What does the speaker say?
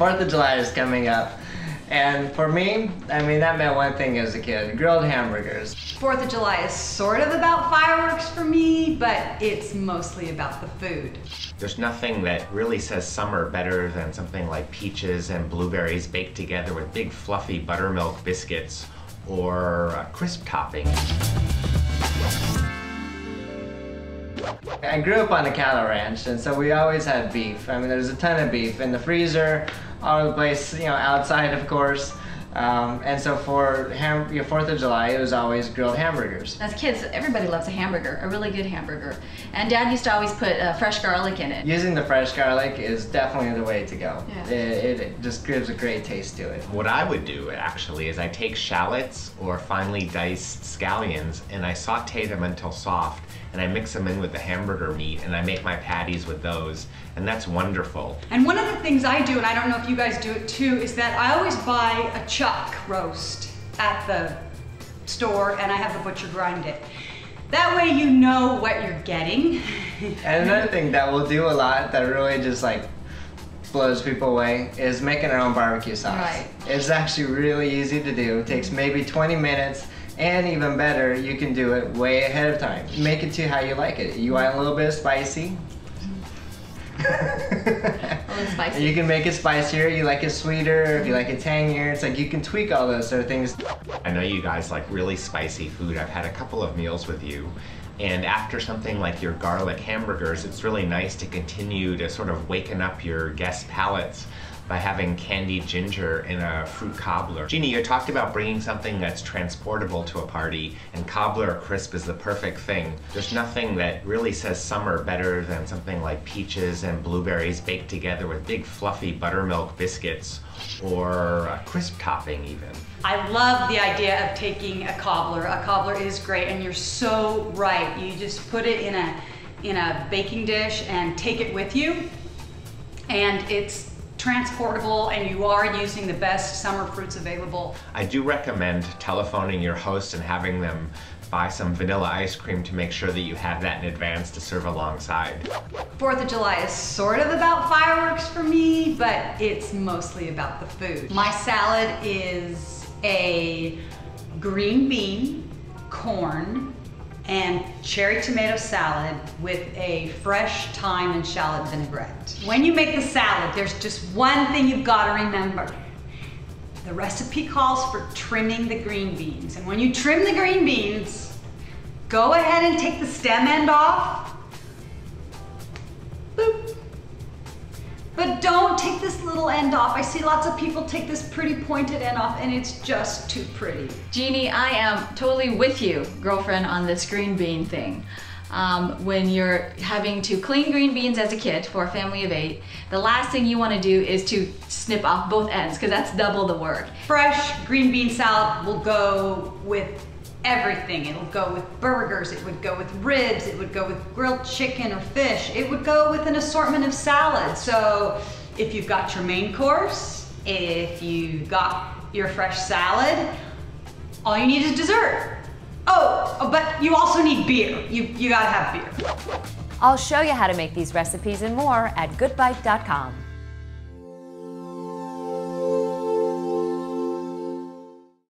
4th of July is coming up. And for me, I mean, that meant one thing as a kid, grilled hamburgers. 4th of July is sort of about fireworks for me, but it's mostly about the food. There's nothing that really says summer better than something like peaches and blueberries baked together with big fluffy buttermilk biscuits or a crisp topping. I grew up on a cattle ranch, and so we always had beef. I mean, there's a ton of beef in the freezer, all over the place, you know, outside, of course. And so for 4th of July, it was always grilled hamburgers. As kids, everybody loves a hamburger, a really good hamburger. And Dad used to always put fresh garlic in it. Using the fresh garlic is definitely the way to go. Yeah. It just gives a great taste to it. What I would do actually is I take shallots or finely diced scallions and I saute them until soft, and I mix them in with the hamburger meat and I make my patties with those, and that's wonderful. And one of the things I do, and I don't know if you guys do it too, is that I always buy a chuck roast at the store and I have the butcher grind it. That way you know what you're getting. And another thing that we'll do a lot that really just like blows people away is making our own barbecue sauce. Right. It's actually really easy to do. It takes maybe 20 minutes. And even better, you can do it way ahead of time. Make it to how you like it. You want a little bit of spicy? A little spicy. You can make it spicier, you like it sweeter, if you like it tangier. It's like you can tweak all those sort of things. I know you guys like really spicy food. I've had a couple of meals with you. And after something like your garlic hamburgers, it's really nice to continue to sort of waken up your guest palates by having candied ginger in a fruit cobbler. Jeannie, you talked about bringing something that's transportable to a party, and cobbler crisp is the perfect thing. There's nothing that really says summer better than something like peaches and blueberries baked together with big fluffy buttermilk biscuits or a crisp topping even. I love the idea of taking a cobbler. A cobbler is great, and you're so right. You just put it in a baking dish and take it with you, and it's transportable, and you are using the best summer fruits available. I do recommend telephoning your host and having them buy some vanilla ice cream to make sure that you have that in advance to serve alongside. 4th of July is sort of about fireworks for me, but it's mostly about the food. My salad is a green bean, corn, and cherry tomato salad with a fresh thyme and shallot vinaigrette. When you make the salad, there's just one thing you've got to remember. The recipe calls for trimming the green beans. And when you trim the green beans, go ahead and take the stem end off. Boop. But don't take this little end off. I see lots of people take this pretty pointed end off, and it's just too pretty. Jeannie, I am totally with you, girlfriend, on this green bean thing. When you're having to clean green beans as a kid for a family of 8, the last thing you want to do is to snip off both ends, because that's double the work. Fresh green bean salad will go with everything. It'll go with burgers, it would go with ribs, it would go with grilled chicken or fish, it would go with an assortment of salads. So if you've got your main course, if you've got your fresh salad, all you need is dessert. Oh, but you also need beer. You gotta have beer. I'll show you how to make these recipes and more at goodbite.com.